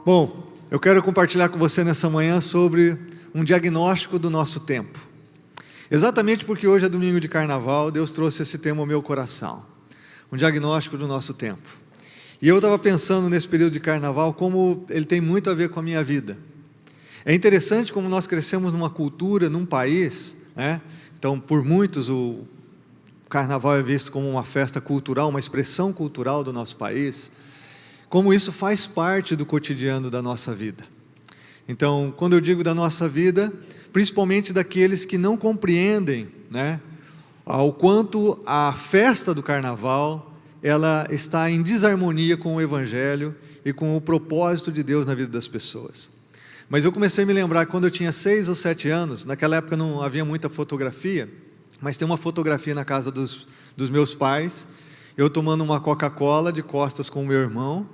Bom, eu quero compartilhar com você nessa manhã sobre um diagnóstico do nosso tempo. Exatamente porque hoje é domingo de carnaval, Deus trouxe esse tema ao meu coração. Um diagnóstico do nosso tempo. E eu estava pensando nesse período de carnaval como ele tem muito a ver com a minha vida. É interessante como nós crescemos numa cultura, num país, né? Então, por muitos, o carnaval é visto como uma festa cultural, uma expressão cultural do nosso país. Como isso faz parte do cotidiano da nossa vida. Então, quando eu digo da nossa vida, principalmente daqueles que não compreendem, né, ao quanto a festa do carnaval, ela está em desarmonia com o Evangelho e com o propósito de Deus na vida das pessoas. Mas eu comecei a me lembrar que quando eu tinha 6 ou 7 anos, naquela época não havia muita fotografia, mas tem uma fotografia na casa dos meus pais, eu tomando uma Coca-Cola de costas com o meu irmão,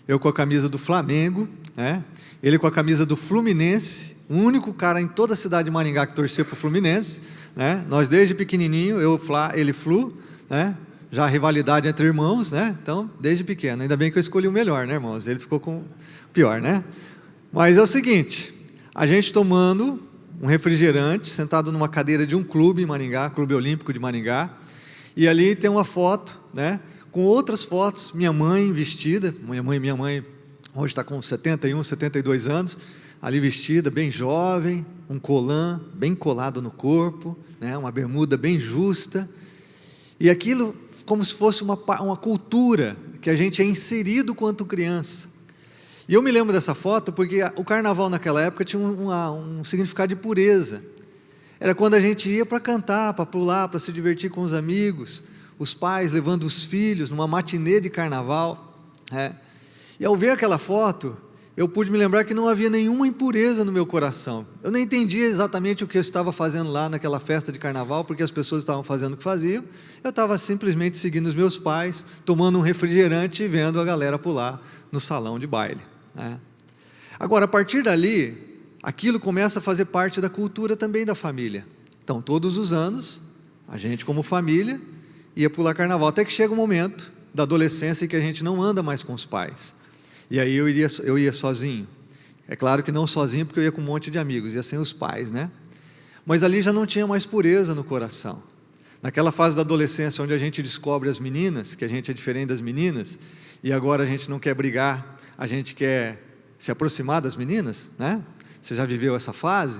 eu com a camisa do Flamengo, né? Ele com a camisa do Fluminense, o único cara em toda a cidade de Maringá que torcia para o Fluminense, né? Nós desde pequenininho, eu Fla, ele Flu, né? Já a rivalidade entre irmãos, né? Então, desde pequeno, ainda bem que eu escolhi o melhor, né, irmãos? Ele ficou com o pior, né? Mas é o seguinte, a gente tomando um refrigerante, sentado numa cadeira de um clube em Maringá, Clube Olímpico de Maringá, e ali tem uma foto, né? Com outras fotos, minha mãe vestida, minha mãe hoje está com 71, 72 anos, ali vestida, bem jovem, um colã bem colado no corpo, né, uma bermuda bem justa, e aquilo como se fosse uma cultura que a gente é inserido quanto criança. E eu me lembro dessa foto porque o carnaval naquela época tinha um significado de pureza. Era quando a gente ia para cantar, para pular, para se divertir com os amigos, os pais levando os filhos numa matinê de carnaval, né? E ao ver aquela foto, eu pude me lembrar que não havia nenhuma impureza no meu coração. Eu não entendia exatamente o que eu estava fazendo lá naquela festa de carnaval, porque as pessoas estavam fazendo o que faziam. Eu estava simplesmente seguindo os meus pais, tomando um refrigerante e vendo a galera pular no salão de baile, né? Agora, a partir dali, aquilo começa a fazer parte da cultura também da família. Então, todos os anos, a gente como família ia pular carnaval, até que chega um momento da adolescência em que a gente não anda mais com os pais. E aí eu ia sozinho. É claro que não sozinho, porque eu ia com um monte de amigos, ia sem os pais, né? Mas ali já não tinha mais pureza no coração. Naquela fase da adolescência, onde a gente descobre as meninas, que a gente é diferente das meninas, e agora a gente não quer brigar, a gente quer se aproximar das meninas, né? Você já viveu essa fase?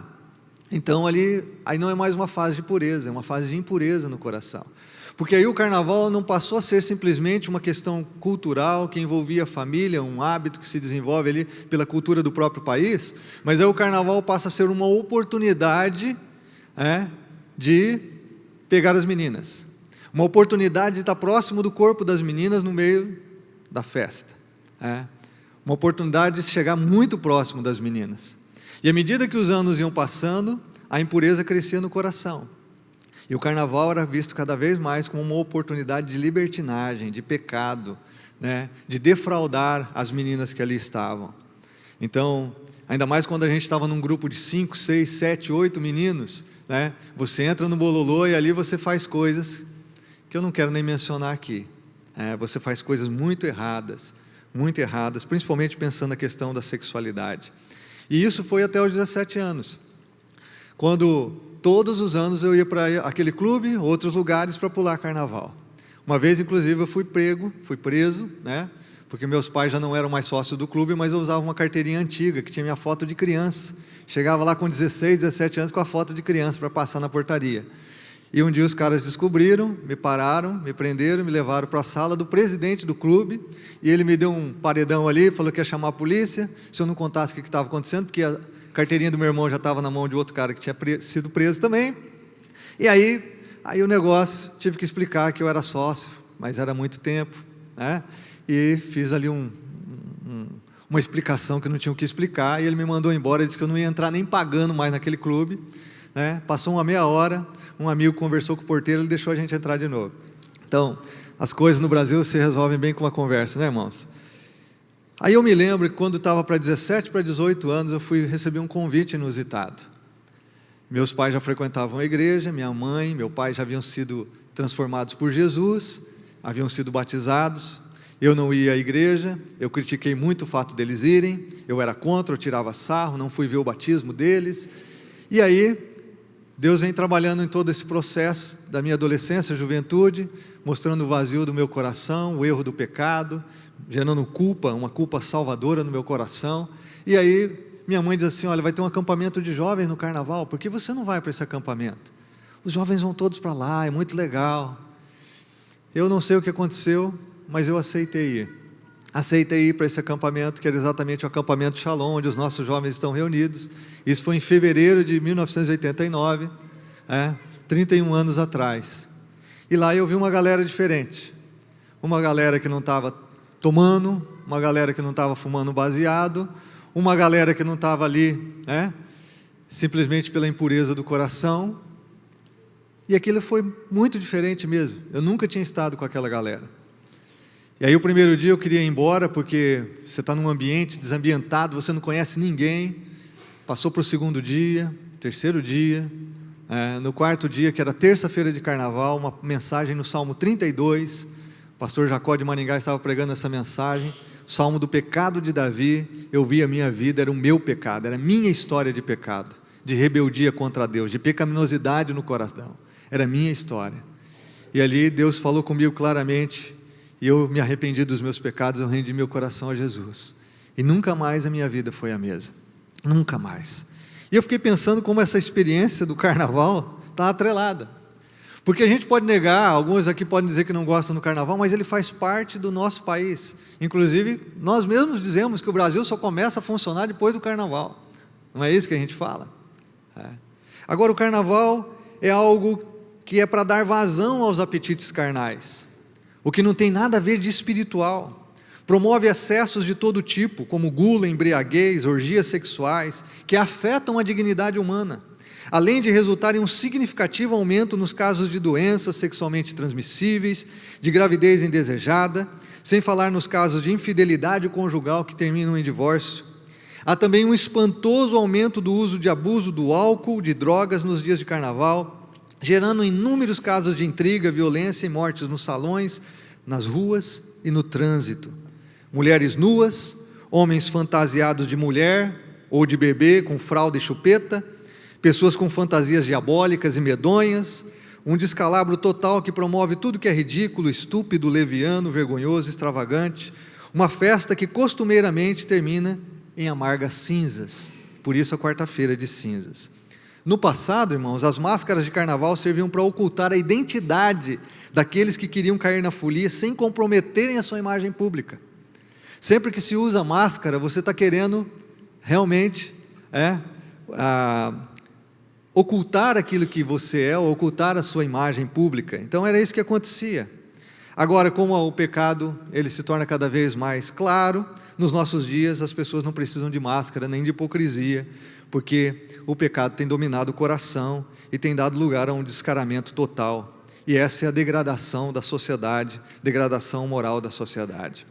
Então aí não é mais uma fase de pureza, é uma fase de impureza no coração. Porque aí o carnaval não passou a ser simplesmente uma questão cultural que envolvia a família, um hábito que se desenvolve ali pela cultura do próprio país, mas aí o carnaval passa a ser uma oportunidade, de pegar as meninas, uma oportunidade de estar próximo do corpo das meninas no meio da festa, uma oportunidade de chegar muito próximo das meninas. E à medida que os anos iam passando, a impureza crescia no coração. E o carnaval era visto cada vez mais como uma oportunidade de libertinagem, de pecado, né, de defraudar as meninas que ali estavam. Então, ainda mais quando a gente estava num grupo de 5, 6, 7, 8 meninos, né, você entra no bololô e ali você faz coisas que eu não quero nem mencionar aqui. Você faz coisas muito erradas, principalmente pensando na questão da sexualidade. E isso foi até os 17 anos, quando todos os anos eu ia para aquele clube, outros lugares para pular carnaval. Uma vez, inclusive, eu fui preso, né? Porque meus pais já não eram mais sócios do clube, mas eu usava uma carteirinha antiga, que tinha minha foto de criança. Chegava lá com 16, 17 anos com a foto de criança para passar na portaria. E um dia os caras descobriram, me pararam, me prenderam, me levaram para a sala do presidente do clube, e ele me deu um paredão ali, falou que ia chamar a polícia, se eu não contasse o que estava acontecendo, porque a carteirinha do meu irmão já estava na mão de outro cara que tinha sido preso também. E aí o negócio, tive que explicar que eu era sócio, mas era muito tempo, né? E fiz ali uma explicação que eu não tinha o que explicar, e ele me mandou embora, ele disse que eu não ia entrar nem pagando mais naquele clube, né? Passou uma meia hora, um amigo conversou com o porteiro, ele deixou a gente entrar de novo. Então, as coisas no Brasil se resolvem bem com uma conversa, né, irmãos? Aí eu me lembro que quando estava para 17, para 18 anos, eu recebi um convite inusitado. Meus pais já frequentavam a igreja, minha mãe, meu pai já haviam sido transformados por Jesus, haviam sido batizados, Eu não ia à igreja, eu critiquei muito o fato deles irem, eu era contra, eu tirava sarro, não fui ver o batismo deles. E aí, Deus vem trabalhando em todo esse processo da minha adolescência, juventude, mostrando o vazio do meu coração, o erro do pecado, gerando culpa, uma culpa salvadora no meu coração. E aí, minha mãe diz assim: olha, vai ter um acampamento de jovens no carnaval, por que você não vai para esse acampamento? Os jovens vão todos para lá, é muito legal. Eu não sei o que aconteceu, mas eu aceitei ir. Aceitei ir para esse acampamento, que era exatamente o acampamento Shalom, onde os nossos jovens estão reunidos. Isso foi em fevereiro de 1989, 31 anos atrás. E lá eu vi uma galera diferente. Uma galera que não estava tomando, uma galera que não estava fumando baseado, uma galera que não estava ali, simplesmente pela impureza do coração. E aquilo foi muito diferente mesmo. Eu nunca tinha estado com aquela galera. E aí o primeiro dia eu queria ir embora, porque você está num ambiente desambientado, você não conhece ninguém. Passou para o segundo dia, terceiro dia, no quarto dia, que era terça-feira de carnaval, uma mensagem no Salmo 32, o pastor Jacó de Maringá estava pregando essa mensagem, Salmo do pecado de Davi. Eu vi a minha vida, era o meu pecado, era a minha história de pecado, de rebeldia contra Deus, de pecaminosidade no coração, era a minha história. E ali Deus falou comigo claramente, e eu me arrependi dos meus pecados, eu rendi meu coração a Jesus. E nunca mais a minha vida foi a mesma. Nunca mais. E eu fiquei pensando como essa experiência do carnaval está atrelada. Porque a gente pode negar, alguns aqui podem dizer que não gostam do carnaval, mas ele faz parte do nosso país. Inclusive, nós mesmos dizemos que o Brasil só começa a funcionar depois do carnaval. Não é isso que a gente fala? Agora, o carnaval é algo que é para dar vazão aos apetites carnais. O que não tem nada a ver de espiritual. Promove excessos de todo tipo, como gula, embriaguez, orgias sexuais, que afetam a dignidade humana, além de resultar em um significativo aumento nos casos de doenças sexualmente transmissíveis, de gravidez indesejada, sem falar nos casos de infidelidade conjugal que terminam em divórcio. Há também um espantoso aumento do uso de abuso do álcool, de drogas nos dias de carnaval, gerando inúmeros casos de intriga, violência e mortes nos salões, nas ruas e no trânsito. Mulheres nuas, homens fantasiados de mulher ou de bebê com fralda e chupeta, pessoas com fantasias diabólicas e medonhas, um descalabro total que promove tudo que é ridículo, estúpido, leviano, vergonhoso, extravagante, uma festa que costumeiramente termina em amargas cinzas, por isso a quarta-feira de cinzas. No passado, irmãos, as máscaras de carnaval serviam para ocultar a identidade daqueles que queriam cair na folia sem comprometerem a sua imagem pública. Sempre que se usa máscara, você está querendo realmente ocultar aquilo que você é, ou ocultar a sua imagem pública. Então era isso que acontecia. Agora, como o pecado ele se torna cada vez mais claro, nos nossos dias as pessoas não precisam de máscara nem de hipocrisia, porque o pecado tem dominado o coração e tem dado lugar a um descaramento total. E essa é a degradação da sociedade, degradação moral da sociedade.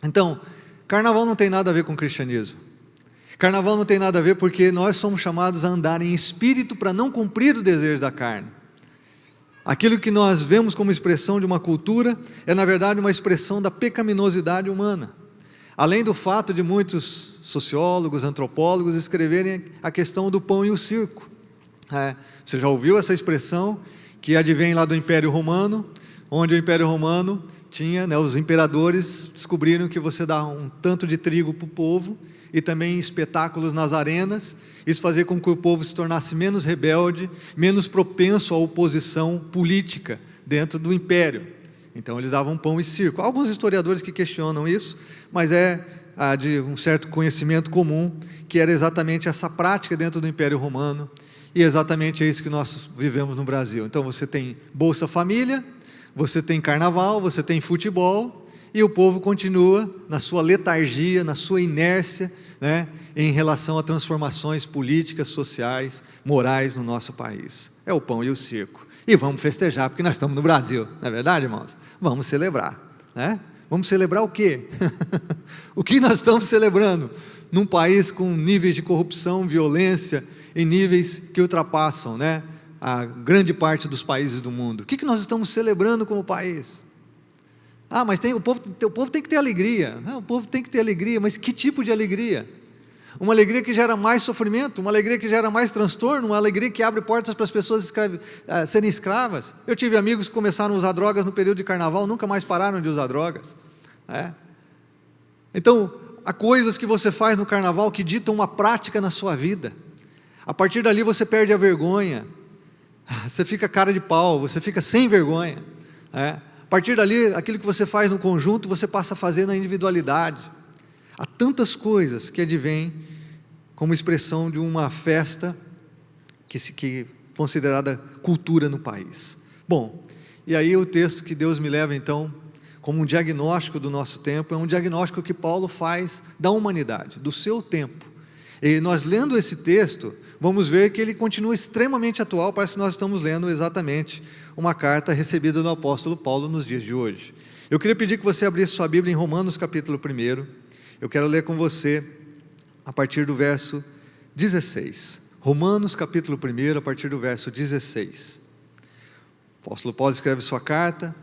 Então, carnaval não tem nada a ver com cristianismo. Carnaval não tem nada a ver porque nós somos chamados a andar em espírito para não cumprir o desejo da carne. Aquilo que nós vemos como expressão de uma cultura é na verdade uma expressão da pecaminosidade humana. Além do fato de muitos sociólogos, antropólogos escreverem a questão do pão e o circo. Você já ouviu essa expressão que advém lá do Império Romano, onde o Império Romano tinha, os imperadores descobriram que você dá um tanto de trigo para o povo e também espetáculos nas arenas, isso fazia com que o povo se tornasse menos rebelde, menos propenso à oposição política dentro do império. Então eles davam pão e circo. Há alguns historiadores que questionam isso, mas é de um certo conhecimento comum, que era exatamente essa prática dentro do Império Romano, e exatamente é isso que nós vivemos no Brasil. Então você tem Bolsa Família, você tem carnaval, você tem futebol, e o povo continua na sua letargia, na sua inércia, em relação a transformações políticas, sociais, morais no nosso país. É o pão e o circo. E vamos festejar, porque nós estamos no Brasil, não é verdade, irmãos? Vamos celebrar, Vamos celebrar o quê? O que nós estamos celebrando? Num país com níveis de corrupção, violência, em níveis que ultrapassam, a grande parte dos países do mundo. O que nós estamos celebrando como país? Ah, mas o povo tem que ter alegria. O povo tem que ter alegria, mas que tipo de alegria? Uma alegria que gera mais sofrimento, uma alegria que gera mais transtorno, uma alegria que abre portas para as pessoas serem escravas. Eu tive amigos que começaram a usar drogas no período de carnaval, nunca mais pararam de usar drogas. Então, há coisas que você faz no carnaval que ditam uma prática na sua vida. A partir dali você perde a vergonha, você fica cara de pau, você fica sem vergonha. A partir dali, aquilo que você faz no conjunto, você passa a fazer na individualidade. Há tantas coisas que advêm como expressão de uma festa que é considerada cultura no país. Bom, e aí o texto que Deus me leva então, como um diagnóstico do nosso tempo, é um diagnóstico que Paulo faz da humanidade, do seu tempo. E nós lendo esse texto, vamos ver que ele continua extremamente atual, parece que nós estamos lendo exatamente uma carta recebida do apóstolo Paulo nos dias de hoje. Eu queria pedir que você abrisse sua Bíblia em Romanos capítulo 1, eu quero ler com você a partir do verso 16. Romanos capítulo 1, a partir do verso 16. O apóstolo Paulo escreve sua carta,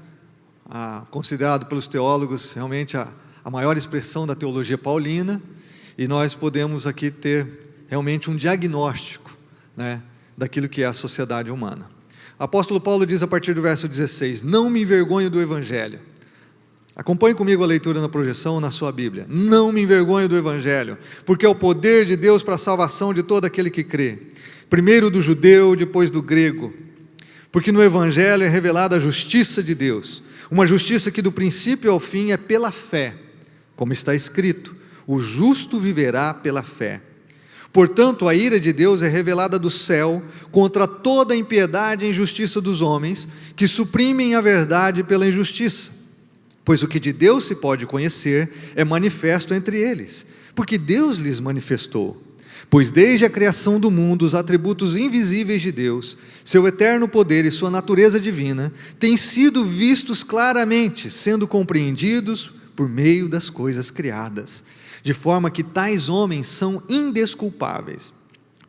considerado pelos teólogos realmente a maior expressão da teologia paulina, e nós podemos aqui ter realmente um diagnóstico, daquilo que é a sociedade humana. O apóstolo Paulo diz a partir do verso 16: não me envergonho do Evangelho. Acompanhe comigo a leitura na projeção na sua Bíblia. Não me envergonho do Evangelho, porque é o poder de Deus para a salvação de todo aquele que crê, primeiro do judeu, depois do grego, porque no Evangelho é revelada a justiça de Deus, uma justiça que do princípio ao fim é pela fé, como está escrito: o justo viverá pela fé. Portanto, a ira de Deus é revelada do céu contra toda a impiedade e injustiça dos homens, que suprimem a verdade pela injustiça. Pois o que de Deus se pode conhecer é manifesto entre eles, porque Deus lhes manifestou. Pois desde a criação do mundo, os atributos invisíveis de Deus, seu eterno poder e sua natureza divina, têm sido vistos claramente, sendo compreendidos por meio das coisas criadas, de forma que tais homens são indesculpáveis,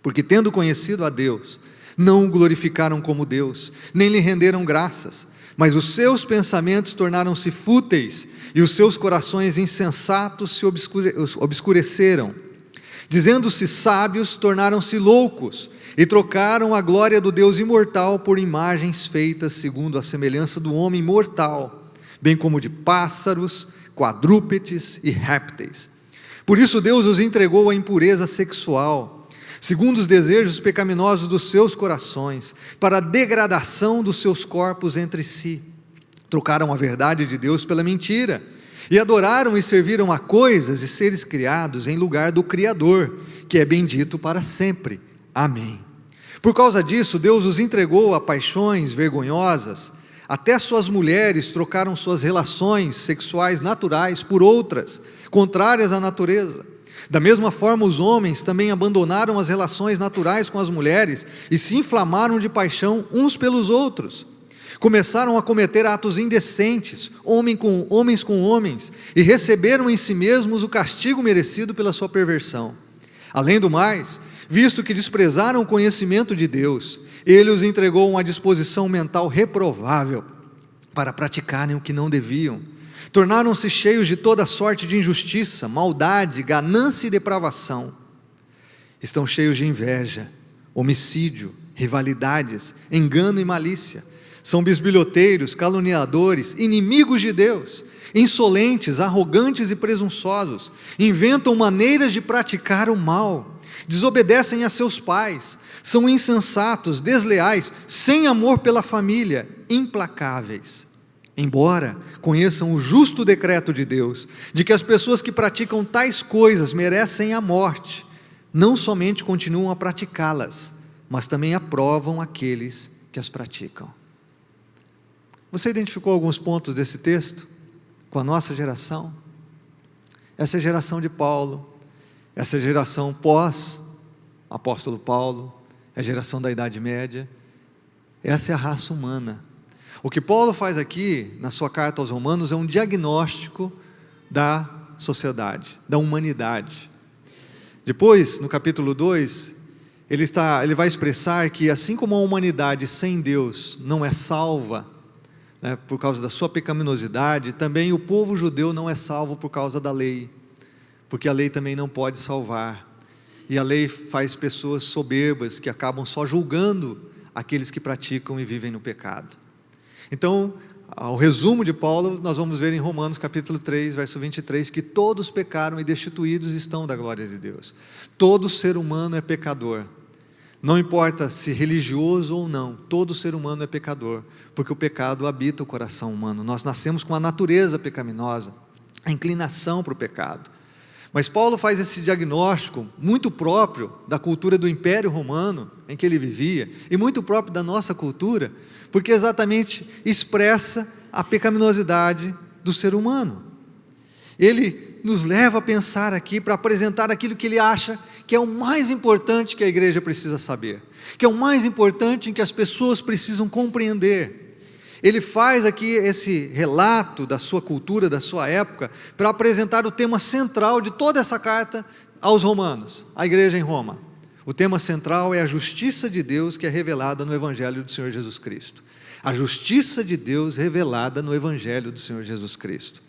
porque tendo conhecido a Deus, não o glorificaram como Deus, nem lhe renderam graças, mas os seus pensamentos tornaram-se fúteis, e os seus corações insensatos se obscureceram. Dizendo-se sábios, tornaram-se loucos, e trocaram a glória do Deus imortal por imagens feitas segundo a semelhança do homem mortal, bem como de pássaros, quadrúpedes e répteis. Por isso Deus os entregou à impureza sexual, segundo os desejos pecaminosos dos seus corações, para a degradação dos seus corpos entre si. Trocaram a verdade de Deus pela mentira, e adoraram e serviram a coisas e seres criados em lugar do Criador, que é bendito para sempre. Amém. Por causa disso, Deus os entregou a paixões vergonhosas, até suas mulheres trocaram suas relações sexuais naturais por outras, contrárias à natureza. Da mesma forma, os homens também abandonaram as relações naturais com as mulheres e se inflamaram de paixão uns pelos outros. Começaram a cometer atos indecentes, homens com homens, e receberam em si mesmos o castigo merecido pela sua perversão. Além do mais, visto que desprezaram o conhecimento de Deus, Ele os entregou a uma disposição mental reprovável para praticarem o que não deviam. Tornaram-se cheios de toda sorte de injustiça, maldade, ganância e depravação. Estão cheios de inveja, homicídio, rivalidades, engano e malícia. São bisbilhoteiros, caluniadores, inimigos de Deus, insolentes, arrogantes e presunçosos. Inventam maneiras de praticar o mal, desobedecem a seus pais, são insensatos, desleais, sem amor pela família, implacáveis. Embora conheçam o justo decreto de Deus, de que as pessoas que praticam tais coisas merecem a morte, não somente continuam a praticá-las, mas também aprovam aqueles que as praticam. Você identificou alguns pontos desse texto com a nossa geração? Essa é a geração de Paulo, essa é a geração pós-apóstolo Paulo, é a geração da Idade Média, essa é a raça humana. O que Paulo faz aqui, na sua carta aos Romanos, é um diagnóstico da sociedade, da humanidade. Depois, no capítulo 2, ele vai expressar que assim como a humanidade sem Deus não é salva, né, por causa da sua pecaminosidade, também o povo judeu não é salvo por causa da lei, porque a lei também não pode salvar. E a lei faz pessoas soberbas que acabam só julgando aqueles que praticam e vivem no pecado. Então, ao resumo de Paulo, nós vamos ver em Romanos capítulo 3, verso 23, que todos pecaram e destituídos estão da glória de Deus. Todo ser humano é pecador. Não importa se religioso ou não, todo ser humano é pecador, porque o pecado habita o coração humano. Nós nascemos com a natureza pecaminosa, a inclinação para o pecado. Mas Paulo faz esse diagnóstico muito próprio da cultura do Império Romano em que ele vivia, e muito próprio da nossa cultura, porque exatamente expressa a pecaminosidade do ser humano. Ele nos leva a pensar aqui para apresentar aquilo que ele acha que é o mais importante que a igreja precisa saber, que é o mais importante em que as pessoas precisam compreender. Ele faz aqui esse relato da sua cultura, da sua época, para apresentar o tema central de toda essa carta aos romanos, à igreja em Roma. O tema central é a justiça de Deus que é revelada no Evangelho do Senhor Jesus Cristo. A justiça de Deus revelada no Evangelho do Senhor Jesus Cristo.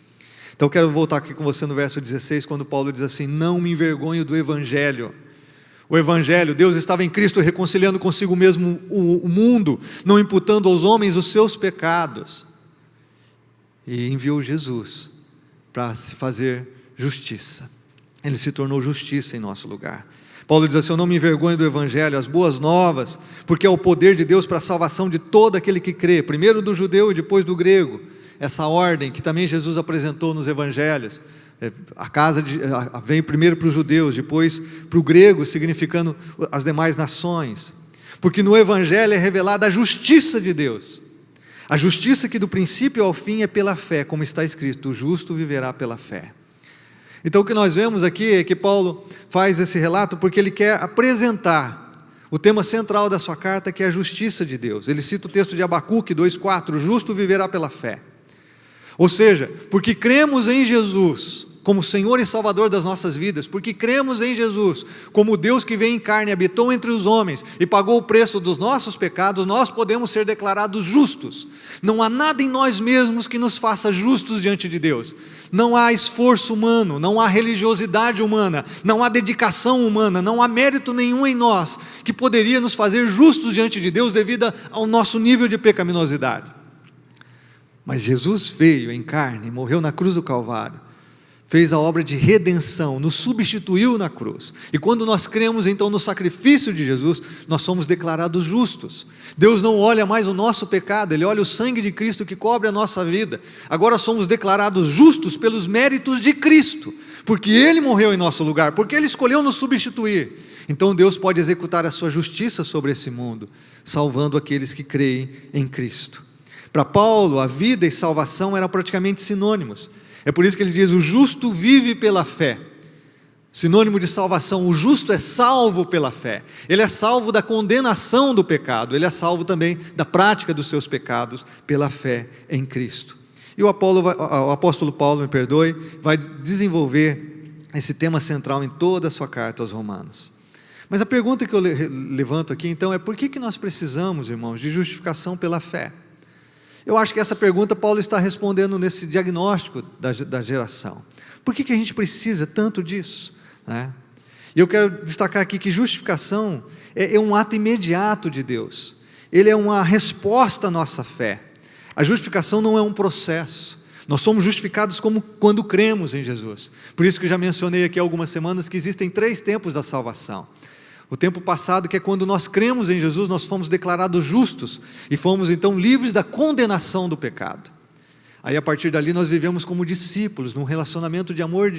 Então quero voltar aqui com você no verso 16, quando Paulo diz assim: não me envergonho do Evangelho. O Evangelho, Deus estava em Cristo reconciliando consigo mesmo o mundo, não imputando aos homens os seus pecados, e enviou Jesus para se fazer justiça. Ele se tornou justiça em nosso lugar. Paulo diz assim: eu não me envergonho do Evangelho, as boas novas, porque é o poder de Deus para a salvação de todo aquele que crê, primeiro do judeu e depois do grego. Essa ordem que também Jesus apresentou nos Evangelhos. Vem primeiro para os judeus, depois para o grego, significando as demais nações, porque no Evangelho é revelada a justiça de Deus, a justiça que do princípio ao fim é pela fé, como está escrito: o justo viverá pela fé. Então o que nós vemos aqui é que Paulo faz esse relato porque ele quer apresentar o tema central da sua carta, que é a justiça de Deus. Ele cita o texto de Abacuque 2,4: o justo viverá pela fé. Ou seja, porque cremos em Jesus como Senhor e Salvador das nossas vidas, porque cremos em Jesus como Deus que veio em carne, habitou entre os homens e pagou o preço dos nossos pecados, nós podemos ser declarados justos. Não há nada em nós mesmos que nos faça justos diante de Deus. Não há esforço humano, não há religiosidade humana, não há dedicação humana, não há mérito nenhum em nós que poderia nos fazer justos diante de Deus devido ao nosso nível de pecaminosidade. Mas Jesus veio em carne, morreu na cruz do Calvário, fez a obra de redenção, nos substituiu na cruz, e quando nós cremos então no sacrifício de Jesus, nós somos declarados justos. Deus não olha mais o nosso pecado, Ele olha o sangue de Cristo que cobre a nossa vida. Agora somos declarados justos pelos méritos de Cristo, porque Ele morreu em nosso lugar, porque Ele escolheu nos substituir. Então Deus pode executar a sua justiça sobre esse mundo, salvando aqueles que creem em Cristo. Para Paulo, a vida e salvação eram praticamente sinônimos. É por isso que ele diz: o justo vive pela fé. Sinônimo de salvação: o justo é salvo pela fé. Ele é salvo da condenação do pecado, ele é salvo também da prática dos seus pecados pela fé em Cristo. E o apóstolo Paulo, vai desenvolver esse tema central em toda a sua carta aos Romanos. Mas a pergunta que eu levanto aqui então é: por que nós precisamos, irmãos, de justificação pela fé? Eu acho que essa pergunta Paulo está respondendo nesse diagnóstico da geração. Por que a gente precisa tanto disso, né? E eu quero destacar aqui que justificação é um ato imediato de Deus. Ele é uma resposta à nossa fé. A justificação não é um processo. Nós somos justificados como quando cremos em Jesus. Por isso que eu já mencionei aqui há algumas semanas que existem 3 tempos da salvação. O tempo passado, que é quando nós cremos em Jesus, nós fomos declarados justos e fomos então livres da condenação do pecado. Aí a partir dali nós vivemos como discípulos, num relacionamento de amor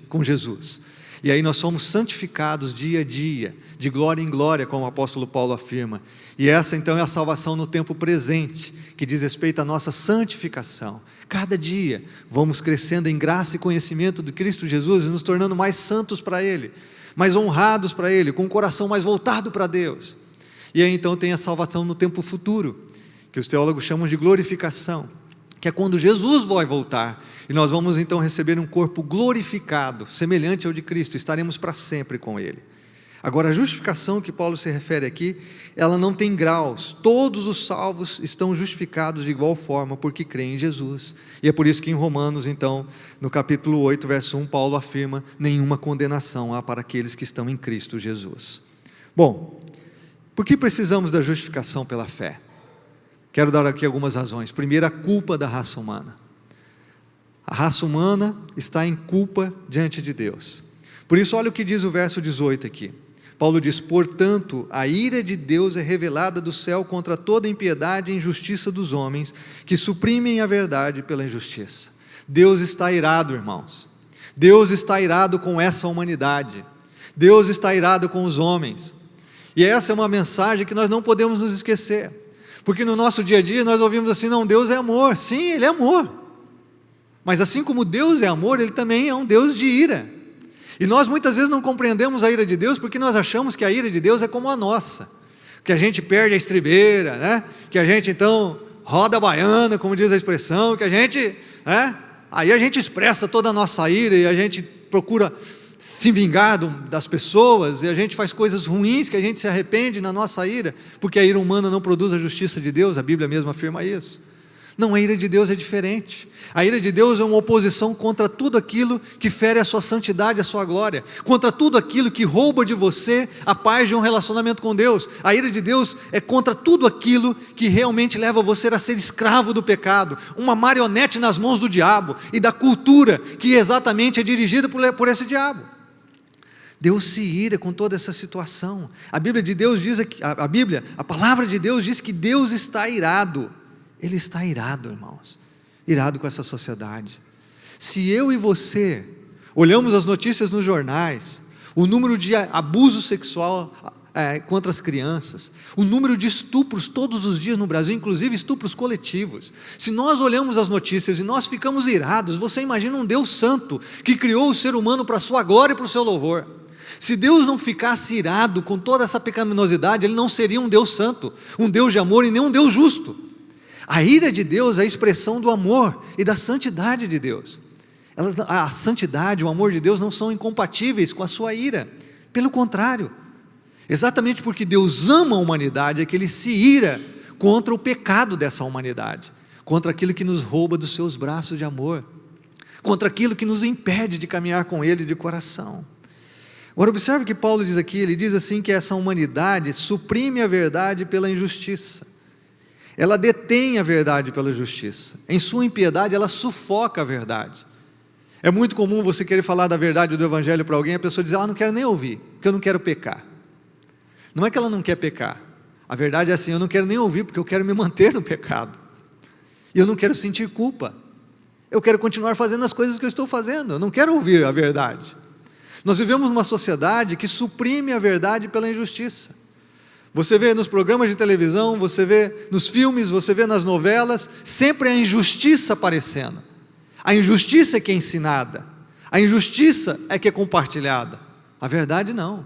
com Jesus. E aí nós somos santificados dia a dia, de glória em glória, como o apóstolo Paulo afirma. E essa então é a salvação no tempo presente, que diz respeito à nossa santificação. Cada dia vamos crescendo em graça e conhecimento de Cristo Jesus e nos tornando mais santos para Ele, mais honrados para Ele, com o coração mais voltado para Deus. E aí então tem a salvação no tempo futuro, que os teólogos chamam de glorificação, que é quando Jesus vai voltar, e nós vamos então receber um corpo glorificado, semelhante ao de Cristo, estaremos para sempre com Ele. Agora, a justificação que Paulo se refere aqui, ela não tem graus. Todos os salvos estão justificados de igual forma, porque creem em Jesus. E é por isso que em Romanos, então, no capítulo 8, verso 1, Paulo afirma: nenhuma condenação há para aqueles que estão em Cristo Jesus. Bom, por que precisamos da justificação pela fé? Quero dar aqui algumas razões. Primeiro, a culpa da raça humana. A raça humana está em culpa diante de Deus. Por isso, olha o que diz o verso 18 aqui. Paulo diz: portanto, a ira de Deus é revelada do céu contra toda impiedade e injustiça dos homens, que suprimem a verdade pela injustiça. Deus está irado, irmãos. Deus está irado com essa humanidade. Deus está irado com os homens. E essa é uma mensagem que nós não podemos nos esquecer. Porque no nosso dia a dia nós ouvimos assim: não, Deus é amor. Sim, Ele é amor. Mas assim como Deus é amor, Ele também é um Deus de ira. E nós muitas vezes não compreendemos a ira de Deus, porque nós achamos que a ira de Deus é como a nossa, que a gente perde a estribeira, né? Que a gente então roda a baiana, como diz a expressão, que a gente, aí a gente expressa toda a nossa ira, e a gente procura se vingar das pessoas, e a gente faz coisas ruins que a gente se arrepende na nossa ira, porque a ira humana não produz a justiça de Deus. A Bíblia mesmo afirma isso. Não, a ira de Deus é diferente. A ira de Deus é uma oposição contra tudo aquilo que fere a sua santidade, a sua glória, contra tudo aquilo que rouba de você a paz de um relacionamento com Deus. A ira de Deus é contra tudo aquilo que realmente leva você a ser escravo do pecado, uma marionete nas mãos do diabo e da cultura que exatamente é dirigida por esse diabo. Deus se ira com toda essa situação. A Bíblia de Deus diz aqui, a palavra de Deus diz que Deus está irado. Ele está irado, irmãos, irado com essa sociedade. Se eu e você olhamos as notícias nos jornais, o número de abuso sexual contra as crianças, o número de estupros todos os dias no Brasil, inclusive estupros coletivos, se nós olhamos as notícias e nós ficamos irados, você imagina um Deus santo, que criou o ser humano para a sua glória e para o seu louvor. Se Deus não ficasse irado com toda essa pecaminosidade, Ele não seria um Deus santo, um Deus de amor e nem um Deus justo. A ira de Deus é a expressão do amor e da santidade de Deus. A santidade, o amor de Deus não são incompatíveis com a sua ira. Pelo contrário, exatamente porque Deus ama a humanidade, é que Ele se ira contra o pecado dessa humanidade, contra aquilo que nos rouba dos seus braços de amor, contra aquilo que nos impede de caminhar com Ele de coração. Agora observe que Paulo diz aqui, ele diz assim que essa humanidade suprime a verdade pela injustiça. Ela detém a verdade pela justiça. Em sua impiedade, ela sufoca a verdade. É muito comum você querer falar da verdade do Evangelho para alguém, a pessoa diz: não quero nem ouvir, porque eu não quero pecar. Não é que ela não quer pecar. A verdade é assim: eu não quero nem ouvir, porque eu quero me manter no pecado. E eu não quero sentir culpa. Eu quero continuar fazendo as coisas que eu estou fazendo. Eu não quero ouvir a verdade. Nós vivemos numa sociedade que suprime a verdade pela injustiça. Você vê nos programas de televisão, você vê nos filmes, você vê nas novelas, sempre a injustiça aparecendo. A injustiça é que é ensinada, a injustiça é que é compartilhada. A verdade não.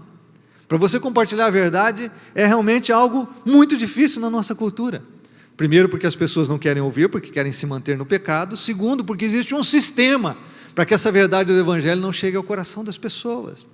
Para você compartilhar a verdade é realmente algo muito difícil na nossa cultura. Primeiro, porque as pessoas não querem ouvir, porque querem se manter no pecado. Segundo, porque existe um sistema para que essa verdade do Evangelho não chegue ao coração das pessoas.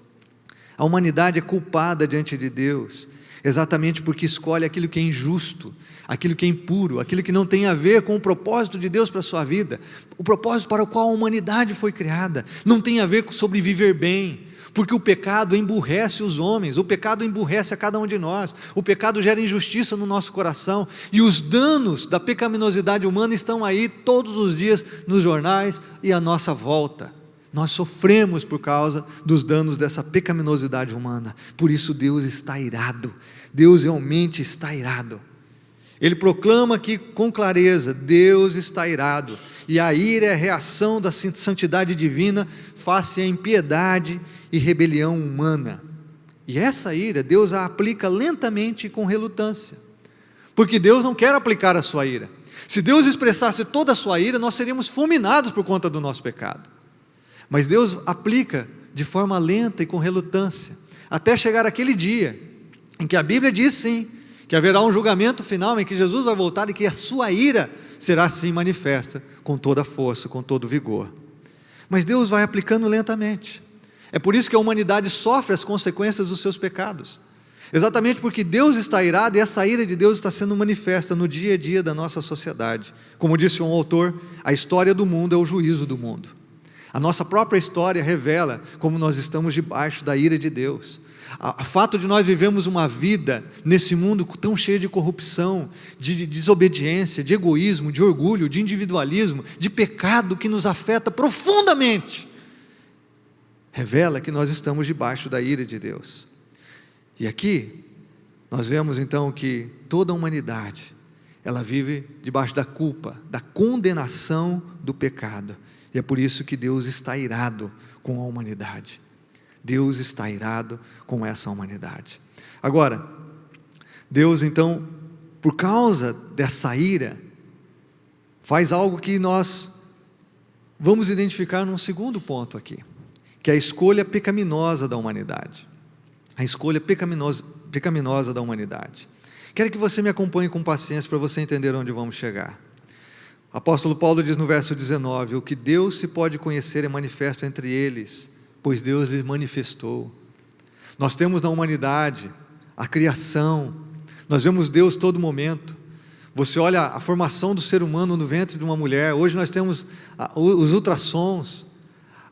A humanidade é culpada diante de Deus, exatamente porque escolhe aquilo que é injusto, aquilo que é impuro, aquilo que não tem a ver com o propósito de Deus para a sua vida, o propósito para o qual a humanidade foi criada. Não tem a ver sobre viver bem, porque o pecado emburrece os homens, o pecado emburrece a cada um de nós, o pecado gera injustiça no nosso coração, e os danos da pecaminosidade humana estão aí todos os dias nos jornais e à nossa volta. Nós sofremos por causa dos danos dessa pecaminosidade humana. Por isso Deus está irado. Deus realmente está irado. Ele proclama aqui com clareza: Deus está irado. E a ira é a reação da santidade divina face à impiedade e rebelião humana. E essa ira, Deus a aplica lentamente e com relutância. Porque Deus não quer aplicar a sua ira. Se Deus expressasse toda a sua ira, nós seríamos fulminados por conta do nosso pecado. Mas Deus aplica de forma lenta e com relutância, até chegar aquele dia, em que a Bíblia diz sim, que haverá um julgamento final, em que Jesus vai voltar e que a sua ira será assim manifesta, com toda a força, com todo o vigor. Mas Deus vai aplicando lentamente. É por isso que a humanidade sofre as consequências dos seus pecados. Exatamente porque Deus está irado e essa ira de Deus está sendo manifesta no dia a dia da nossa sociedade. Como disse um autor, a história do mundo é o juízo do mundo. A nossa própria história revela como nós estamos debaixo da ira de Deus. O fato de nós vivemos uma vida nesse mundo tão cheio de corrupção, de desobediência, de egoísmo, de orgulho, de individualismo, de pecado que nos afeta profundamente, revela que nós estamos debaixo da ira de Deus. E aqui nós vemos então que toda a humanidade, ela vive debaixo da culpa, da condenação do pecado. E é por isso que Deus está irado com a humanidade. Deus está irado com essa humanidade. Agora, Deus então, por causa dessa ira, faz algo que nós vamos identificar num segundo ponto aqui, que é a escolha pecaminosa da humanidade. A escolha pecaminosa da humanidade. Quero que você me acompanhe com paciência para você entender onde vamos chegar. O apóstolo Paulo diz no verso 19, o que Deus se pode conhecer é manifesto entre eles, pois Deus lhes manifestou. Nós temos na humanidade a criação, nós vemos Deus todo momento. Você olha a formação do ser humano no ventre de uma mulher, hoje nós temos os ultrassons,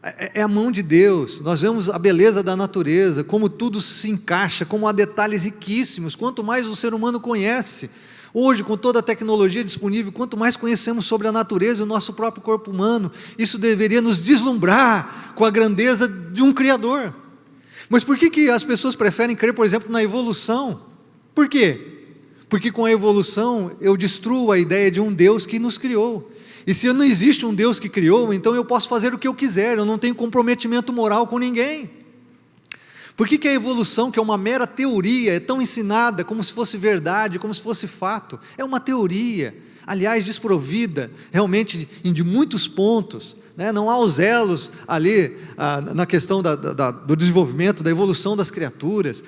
é a mão de Deus. Nós vemos a beleza da natureza, como tudo se encaixa, como há detalhes riquíssimos. Quanto mais o ser humano conhece, hoje com toda a tecnologia disponível, quanto mais conhecemos sobre a natureza e o nosso próprio corpo humano, isso deveria nos deslumbrar com a grandeza de um Criador. Mas por que as pessoas preferem crer, por exemplo, na evolução? Por quê? Porque com a evolução eu destruo a ideia de um Deus que nos criou. E se não existe um Deus que criou, então eu posso fazer o que eu quiser, eu não tenho comprometimento moral com ninguém. Por que a evolução, que é uma mera teoria, é tão ensinada como se fosse verdade, como se fosse fato? É uma teoria, aliás, desprovida realmente de muitos pontos, né? Não há os elos ali na questão do desenvolvimento, da evolução das criaturas.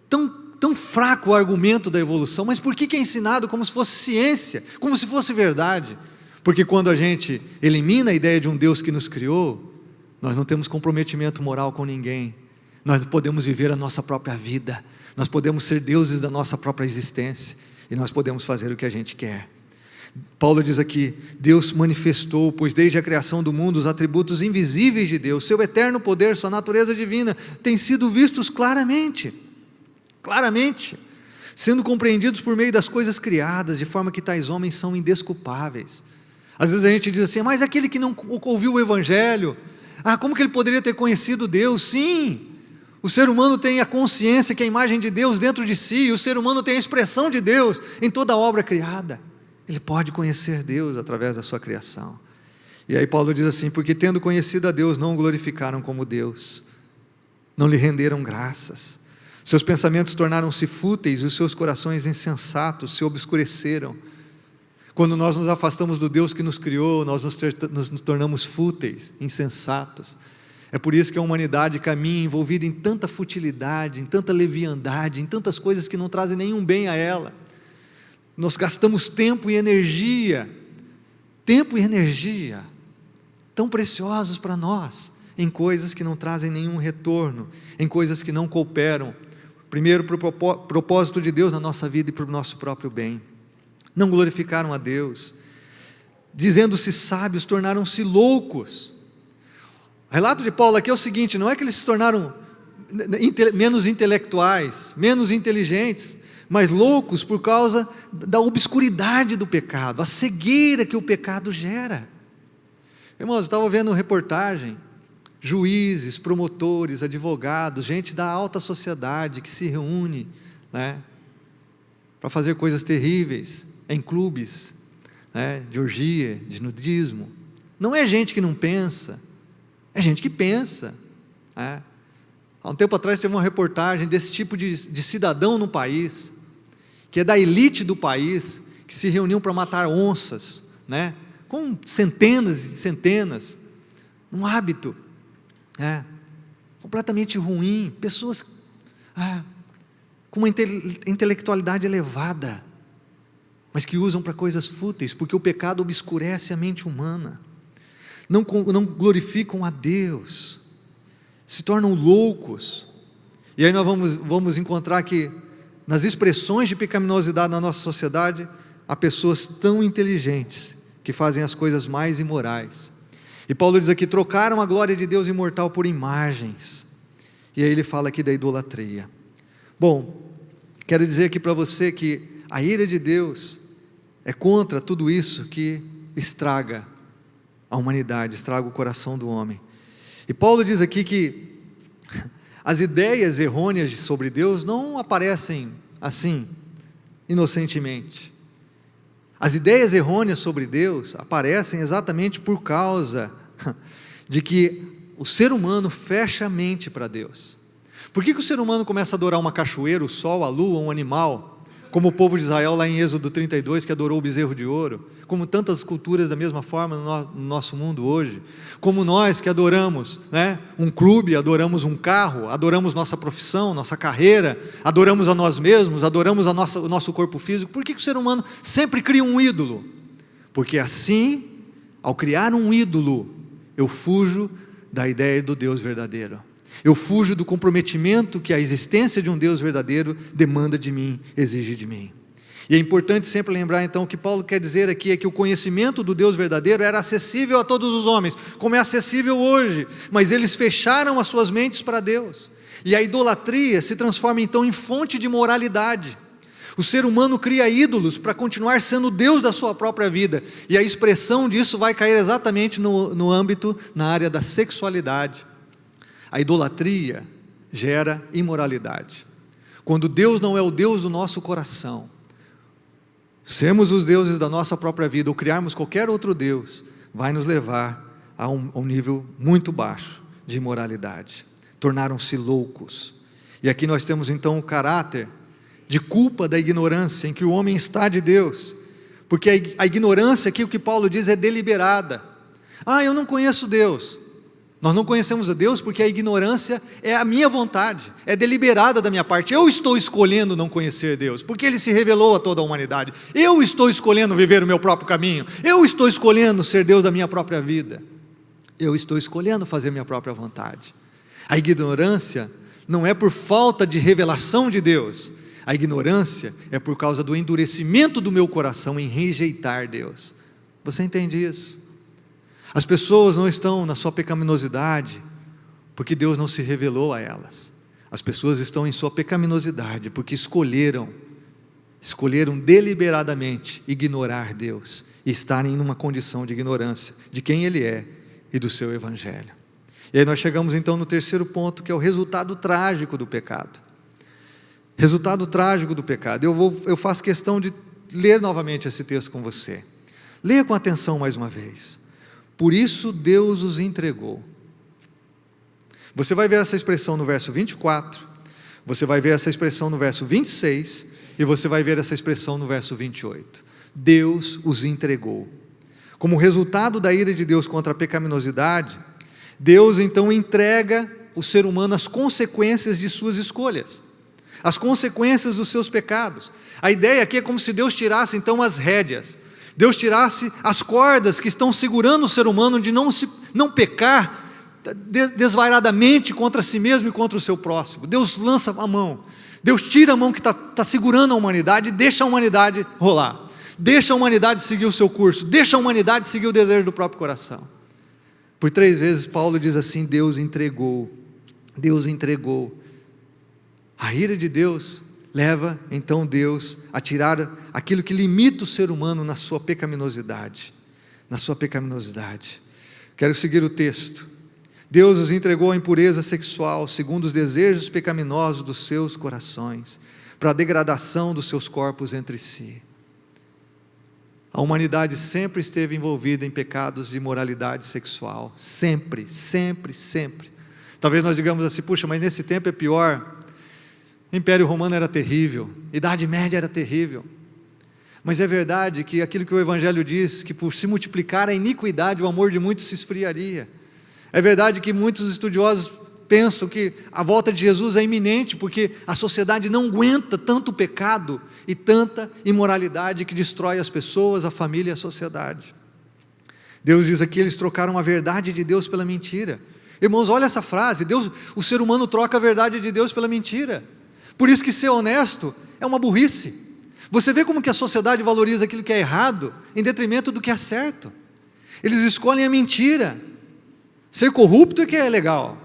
Tão fraco o argumento da evolução, mas por que é ensinado como se fosse ciência, como se fosse verdade? Porque quando a gente elimina a ideia de um Deus que nos criou, nós não temos comprometimento moral com ninguém, nós podemos viver a nossa própria vida, nós podemos ser deuses da nossa própria existência, e nós podemos fazer o que a gente quer. Paulo diz aqui, Deus manifestou, pois desde a criação do mundo, os atributos invisíveis de Deus, seu eterno poder, sua natureza divina, têm sido vistos claramente, sendo compreendidos por meio das coisas criadas, de forma que tais homens são indesculpáveis. Às vezes a gente diz assim, mas aquele que não ouviu o Evangelho, como que ele poderia ter conhecido Deus? Sim, o ser humano tem a consciência que a imagem de Deus dentro de si, e o ser humano tem a expressão de Deus em toda a obra criada. Ele pode conhecer Deus através da sua criação. E aí Paulo diz assim, porque tendo conhecido a Deus, não o glorificaram como Deus, não lhe renderam graças, seus pensamentos tornaram-se fúteis, e os seus corações insensatos se obscureceram. Quando nós nos afastamos do Deus que nos criou, nós nos tornamos fúteis, insensatos. É por isso que a humanidade caminha envolvida em tanta futilidade, em tanta leviandade, em tantas coisas que não trazem nenhum bem a ela. Nós gastamos tempo e energia, tão preciosos para nós, em coisas que não trazem nenhum retorno, em coisas que não cooperam, primeiro para o propósito de Deus na nossa vida e para o nosso próprio bem. Não glorificaram a Deus, dizendo-se sábios, tornaram-se loucos. O relato de Paulo aqui é o seguinte, não é que eles se tornaram menos intelectuais, menos inteligentes, mas loucos por causa da obscuridade do pecado, a cegueira que o pecado gera. Irmãos, eu estava vendo uma reportagem, juízes, promotores, advogados, gente da alta sociedade que se reúne, né, para fazer coisas terríveis, em clubes, né, de orgia, de nudismo. Não é gente que não pensa, é gente que pensa, né? Há um tempo atrás teve uma reportagem desse tipo de cidadão no país, que é da elite do país, que se reuniam para matar onças, né, com centenas e centenas, um hábito completamente ruim, pessoas com uma intelectualidade elevada, mas que usam para coisas fúteis, porque o pecado obscurece a mente humana, não glorificam a Deus, se tornam loucos. E aí nós vamos encontrar que nas expressões de pecaminosidade na nossa sociedade, há pessoas tão inteligentes que fazem as coisas mais imorais. E Paulo diz aqui, trocaram a glória de Deus imortal por imagens. E aí ele fala aqui da idolatria. Bom, quero dizer aqui para você que a ira de Deus é contra tudo isso que estraga a humanidade, estraga o coração do homem. E Paulo diz aqui que as ideias errôneas sobre Deus não aparecem assim, inocentemente. As ideias errôneas sobre Deus aparecem exatamente por causa de que o ser humano fecha a mente para Deus. Por que o ser humano começa a adorar uma cachoeira, o sol, a lua, um animal, como o povo de Israel lá em Êxodo 32, que adorou o bezerro de ouro, como tantas culturas da mesma forma no nosso mundo hoje, como nós que adoramos, um clube, adoramos um carro, adoramos nossa profissão, nossa carreira, adoramos a nós mesmos, adoramos o nosso corpo físico. Por que o ser humano sempre cria um ídolo? Porque assim, ao criar um ídolo, eu fujo da ideia do Deus verdadeiro. Eu fujo do comprometimento que a existência de um Deus verdadeiro demanda de mim, exige de mim. E é importante sempre lembrar então, o que Paulo quer dizer aqui é que o conhecimento do Deus verdadeiro era acessível a todos os homens, como é acessível hoje, mas eles fecharam as suas mentes para Deus, e a idolatria se transforma então em fonte de moralidade. O ser humano cria ídolos para continuar sendo Deus da sua própria vida, e a expressão disso vai cair exatamente no âmbito, na área da sexualidade. A idolatria gera imoralidade. Quando Deus não é o Deus do nosso coração, sermos os deuses da nossa própria vida, ou criarmos qualquer outro Deus, vai nos levar a um nível muito baixo de imoralidade. Tornaram-se loucos. E aqui nós temos então o caráter de culpa da ignorância em que o homem está de Deus, porque a ignorância aqui, o que Paulo diz, é deliberada. Eu não conheço Deus. Nós não conhecemos a Deus porque a ignorância é a minha vontade, é deliberada da minha parte. Eu estou escolhendo não conhecer Deus, porque Ele se revelou a toda a humanidade. Eu estou escolhendo viver o meu próprio caminho. Eu estou escolhendo ser Deus da minha própria vida. Eu estou escolhendo fazer minha própria vontade. A ignorância não é por falta de revelação de Deus. A ignorância é por causa do endurecimento do meu coração em rejeitar Deus. Você entende isso? As pessoas não estão na sua pecaminosidade porque Deus não se revelou a elas. As pessoas estão em sua pecaminosidade porque escolheram deliberadamente ignorar Deus e estarem numa condição de ignorância de quem Ele é e do seu Evangelho. E aí nós chegamos então no terceiro ponto, que é o resultado trágico do pecado. Resultado trágico do pecado. Eu faço questão de ler novamente esse texto com você. Leia com atenção mais uma vez. Por isso Deus os entregou. Você vai ver essa expressão no verso 24, você vai ver essa expressão no verso 26, e você vai ver essa expressão no verso 28. Deus os entregou. Como resultado da ira de Deus contra a pecaminosidade, Deus então entrega o ser humano às consequências de suas escolhas, as consequências dos seus pecados. A ideia aqui é como se Deus tirasse então as rédeas, Deus tirasse as cordas que estão segurando o ser humano de não pecar desvairadamente contra si mesmo e contra o seu próximo. Deus lança a mão, Deus tira a mão que está segurando a humanidade e deixa a humanidade rolar, deixa a humanidade seguir o seu curso, deixa a humanidade seguir o desejo do próprio coração. Por 3 vezes Paulo diz assim: Deus entregou. Deus entregou. A ira de Deus leva então Deus a tirar aquilo que limita o ser humano na sua pecaminosidade. Quero seguir o texto. Deus os entregou à impureza sexual, segundo os desejos pecaminosos dos seus corações, para a degradação dos seus corpos entre si. A humanidade sempre esteve envolvida em pecados de imoralidade sexual, sempre. Talvez nós digamos assim: puxa, mas nesse tempo é pior. O Império Romano era terrível, a Idade Média era terrível, mas é verdade que aquilo que o Evangelho diz, que por se multiplicar a iniquidade, o amor de muitos se esfriaria. É verdade que muitos estudiosos pensam que a volta de Jesus é iminente, porque a sociedade não aguenta tanto pecado e tanta imoralidade que destrói as pessoas, a família e a sociedade. Deus diz aqui: eles trocaram a verdade de Deus pela mentira. Irmãos, olha essa frase, o ser humano troca a verdade de Deus pela mentira. Por isso que ser honesto é uma burrice. Você vê como que a sociedade valoriza aquilo que é errado, em detrimento do que é certo. Eles escolhem a mentira. Ser corrupto é que é legal.